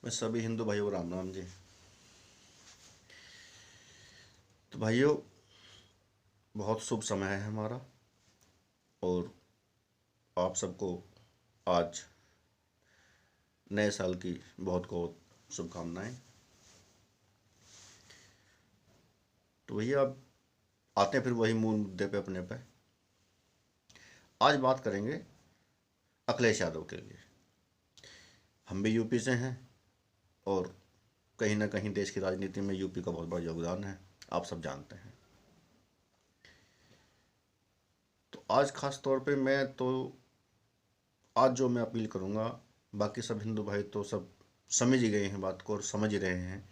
मैं सभी हिंदू भाइयों को राम राम जी। तो भाइयों, बहुत शुभ समय है हमारा, और आप सबको आज नए साल की बहुत बहुत शुभकामनाएं। तो भैया, अब आते हैं फिर वही मूल मुद्दे पे अपने पे। आज बात करेंगे अखिलेश यादव के लिए। हम भी यूपी से हैं, और कहीं ना कहीं देश की राजनीति में यूपी का बहुत बड़ा योगदान है, आप सब जानते हैं। तो आज खास तौर पे आज जो मैं अपील करूंगा, बाकी सब हिंदू भाई तो सब समझ ही गए हैं बात को और समझ ही रहे हैं।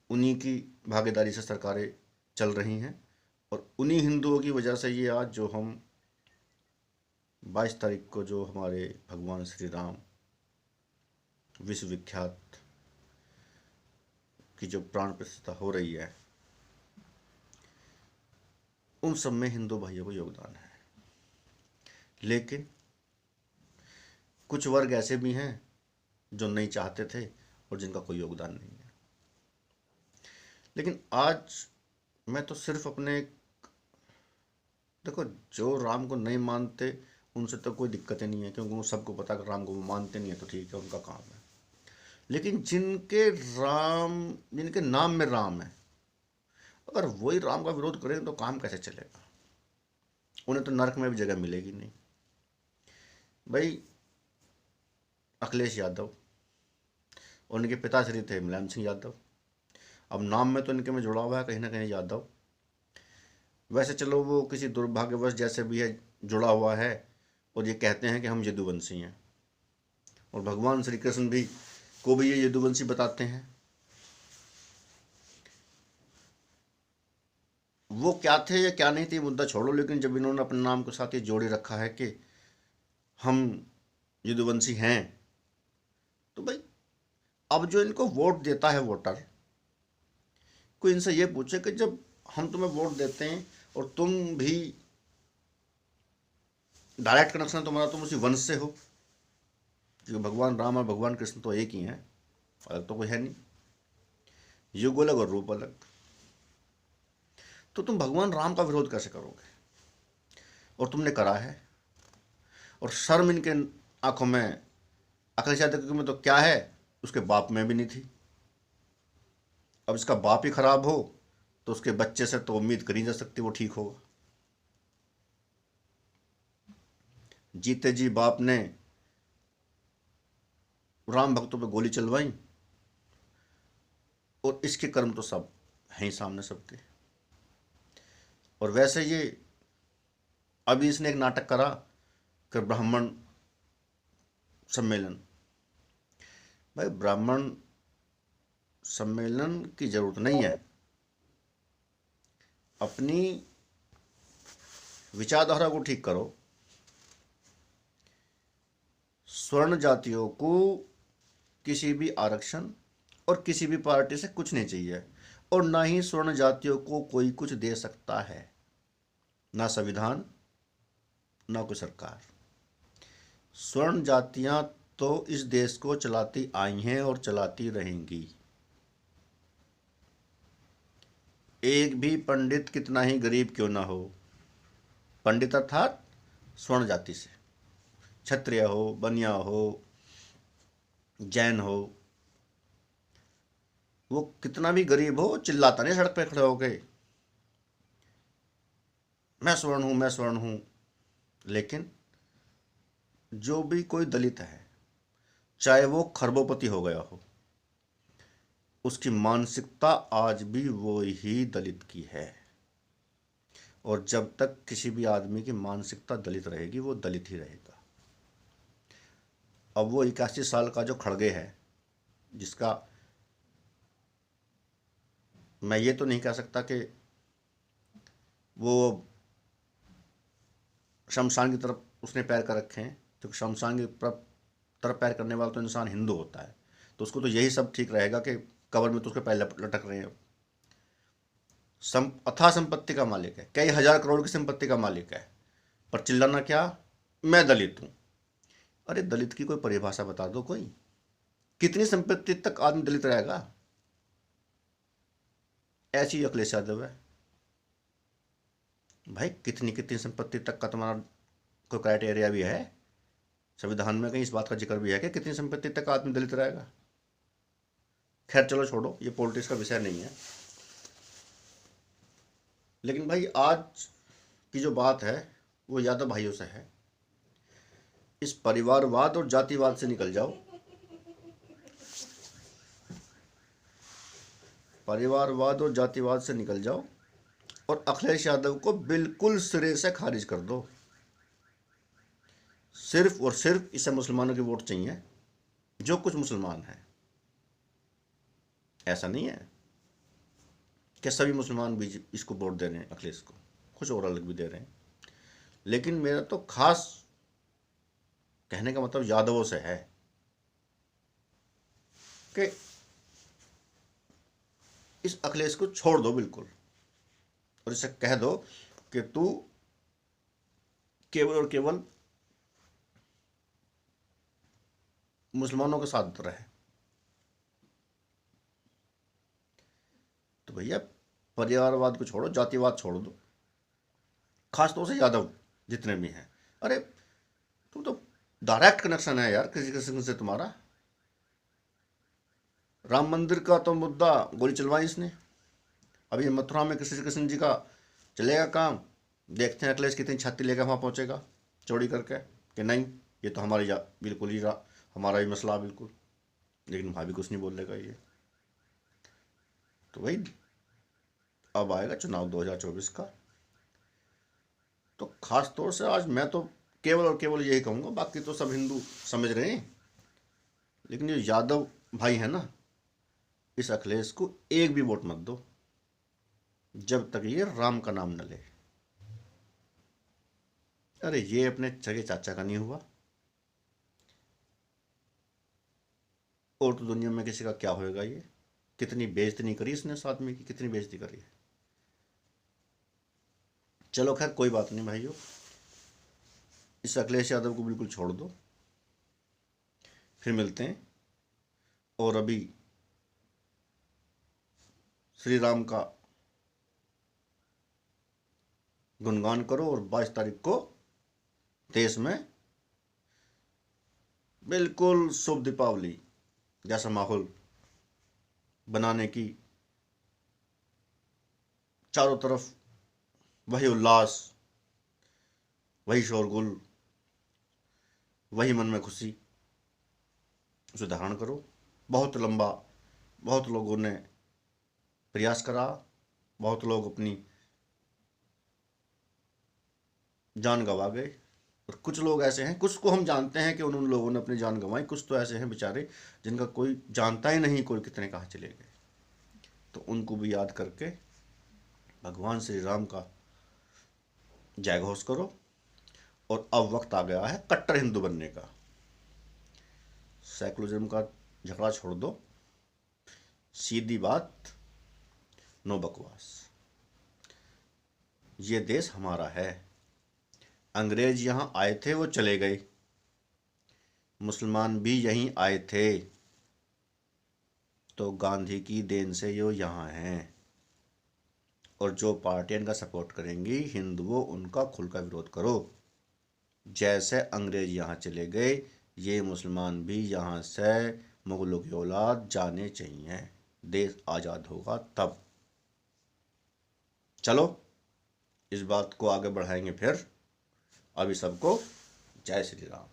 उन्हीं की भागीदारी से सरकारें चल रही हैं, और उन्हीं हिंदुओं की वजह से ये आज जो हम 22 तारीख को जो हमारे भगवान श्री राम विश्व विख्यात की जो प्राण प्रतिष्ठा हो रही है, उन सब में हिंदू भाइयों को योगदान है। लेकिन कुछ वर्ग ऐसे भी हैं जो नहीं चाहते थे और जिनका कोई योगदान नहीं है। लेकिन आज मैं तो सिर्फ अपने, देखो, जो राम को नहीं मानते उनसे तो कोई दिक्कत ही नहीं है, क्योंकि वो सबको पता है कि राम को वो मानते नहीं है तो ठीक है, उनका काम है। लेकिन जिनके नाम में राम है, अगर वही राम का विरोध करेंगे तो काम कैसे चलेगा? उन्हें तो नरक में भी जगह मिलेगी नहीं। भाई, अखिलेश यादव और उनके पिताश्री थे मुलायम सिंह यादव। अब नाम में तो इनके में जुड़ा हुआ है कहीं ना कहीं यादव। वैसे चलो, वो किसी दुर्भाग्यवश जैसे भी है जुड़ा हुआ है, और ये कहते हैं कि हम यदुवंशी हैं, और भगवान श्री कृष्ण भी को भी ये यदुवंशी बताते हैं। वो क्या थे या क्या नहीं थे, मुद्दा छोड़ो, लेकिन जब इन्होंने अपने नाम के साथ ये जोड़े रखा है कि हम यदुवंशी हैं, तो भाई, अब जो इनको वोट देता है वोटर, कोई इनसे ये पूछे कि जब हम तुम्हें वोट देते हैं और तुम भी डायरेक्ट कनेक्शन है तुम्हारा, तुम उसी वंश से हो, क्योंकि भगवान राम और भगवान कृष्ण तो एक ही हैं, अलग तो कोई है नहीं, युग अलग और रूप अलग। तो तुम भगवान राम का विरोध कैसे करोगे? और तुमने करा है, और शर्म इनके आंखों में, अखिलेश यादव में तो क्या है, उसके बाप में भी नहीं थी। अब इसका बाप ही खराब हो तो उसके बच्चे से तो उम्मीद करी जा सकती वो ठीक होगा। जीते जी बाप ने राम भक्तों पे गोली चलवाई, और इसके कर्म तो सब हैं ही सामने सबके। और वैसे ये अभी इसने एक नाटक करा कि ब्राह्मण सम्मेलन। भाई, ब्राह्मण सम्मेलन की जरूरत नहीं है। अपनी विचारधारा को ठीक करो। स्वर्ण जातियों को किसी भी आरक्षण और किसी भी पार्टी से कुछ नहीं चाहिए, और ना ही स्वर्ण जातियों को कोई कुछ दे सकता है, ना संविधान, ना कोई सरकार। स्वर्ण जातियां तो इस देश को चलाती आई हैं और चलाती रहेंगी। एक भी पंडित कितना ही गरीब क्यों ना हो, पंडित अर्थात स्वर्ण जाति से, क्षत्रिय हो, बनिया हो, जैन हो, वो कितना भी गरीब हो, चिल्लाता नहीं सड़क पे खड़े होके मैं स्वर्ण हूं, मैं स्वर्ण हूं। लेकिन जो भी कोई दलित है, चाहे वो खरबोपति हो गया हो, उसकी मानसिकता आज भी वो ही दलित की है। और जब तक किसी भी आदमी की मानसिकता दलित रहेगी, वो दलित ही रहेगा। अब वो 81 साल का जो खड़गे है, जिसका मैं ये तो नहीं कह सकता कि वो शमशान की तरफ उसने पैर कर रखे हैं, क्योंकि शमशान की तरफ पैर करने वाला तो इंसान हिंदू होता है, तो उसको तो यही सब ठीक रहेगा कि कब्र में तो उसके पैर लटक रहे हैं। अथाह संपत्ति का मालिक है, कई हजार करोड़ की संपत्ति का मालिक है, पर चिल्लाना क्या, मैं दलित हूं। अरे, दलित की कोई परिभाषा बता दो कोई। कितनी संपत्ति तक आदमी दलित रहेगा? ऐसी अखिलेश यादव है भाई। कितनी कितनी संपत्ति तक का तुम्हारा कोई क्राइटेरिया भी है? संविधान में कहीं इस बात का जिक्र भी है कि कितनी संपत्ति तक आदमी दलित रहेगा? खैर चलो छोड़ो, ये पॉलिटिक्स का विषय नहीं है। लेकिन भाई आज की जो बात है वो यादव भाइयों से है। इस परिवारवाद और जातिवाद से निकल जाओ। परिवारवाद और जातिवाद से निकल जाओ और अखिलेश यादव को बिल्कुल सिरे से खारिज कर दो। सिर्फ और सिर्फ इसे मुसलमानों के वोट चाहिए, जो कुछ मुसलमान हैं। ऐसा नहीं है कि सभी मुसलमान भी इसको वोट दे रहे हैं अखिलेश को, कुछ और अलग भी दे रहे हैं। लेकिन मेरा तो खास कहने का मतलब यादवों से है कि इस अखिलेश को छोड़ दो बिल्कुल, और इसे कह दो कि तू केवल और केवल मुसलमानों के साथ रहे। तो भैया परिवारवाद को छोड़ो, जातिवाद छोड़ दो, खासतौर से यादव जितने भी हैं। अरे तुम तो डायरेक्ट कनेक्शन है यार किसी किस्म से तुम्हारा। राम मंदिर का तो मुद्दा गोली चलवाई इसने। अभी मथुरा में कृष्ण जी का चलेगा काम। देखते हैं अखिलेश कितनी छाती लेकर वहाँ पहुँचेगा चौड़ी करके कि नहीं ये तो हमारी बिल्कुल ही हमारा ही मसला बिल्कुल। लेकिन वहाँ भी कुछ नहीं बोलेगा ये। तो भाई अब आएगा चुनाव 2024 का, तो खास तौर से आज मैं तो केवल और केवल यही कहूँगा, बाकी तो सब हिंदू समझ रहे हैं, लेकिन जो यादव भाई है ना, इस अखिलेश को एक भी वोट मत दो जब तक ये राम का नाम न ले। अरे ये अपने सगे चाचा का नहीं हुआ, और तो दुनिया में किसी का क्या होएगा। ये कितनी बेइज्जती नहीं करी इसने इस आदमी की, कितनी बेइज्जती करी है। चलो खैर कोई बात नहीं भाइयों, इस अखिलेश यादव को बिल्कुल छोड़ दो, फिर मिलते हैं। और अभी श्री राम का गुणगान करो, और 22 तारीख को देश में बिल्कुल शुभ दीपावली जैसा माहौल बनाने की, चारों तरफ वही उल्लास, वही शोरगुल, वही मन में खुशी, उसे धारण करो। बहुत लंबा, बहुत लोगों ने प्रयास करा, बहुत लोग अपनी जान गंवा गए, और कुछ लोग ऐसे हैं, कुछ को हम जानते हैं कि उन लोगों ने अपनी जान गंवाई, कुछ तो ऐसे हैं बेचारे जिनका कोई जानता ही नहीं कोई कितने कहाँ चले गए। तो उनको भी याद करके भगवान श्री राम का जय घोष करो। और अब वक्त आ गया है कट्टर हिंदू बनने का। सेकुलरिज्म का झगड़ा छोड़ दो, सीधी बात, नो बकवास। ये देश हमारा है। अंग्रेज यहाँ आए थे, वो चले गए। मुसलमान भी यहीं आए थे, तो गांधी की देन से यो यहाँ हैं। और जो पार्टियां इनका सपोर्ट करेंगी, हिंदुओं, उनका खुल का विरोध करो। जैसे अंग्रेज यहाँ चले गए, ये मुसलमान भी यहाँ से मुगलों की औलाद जाने चाहिए। देश आज़ाद होगा तब। चलो इस बात को आगे बढ़ाएंगे फिर। अभी सबको जय श्री राम।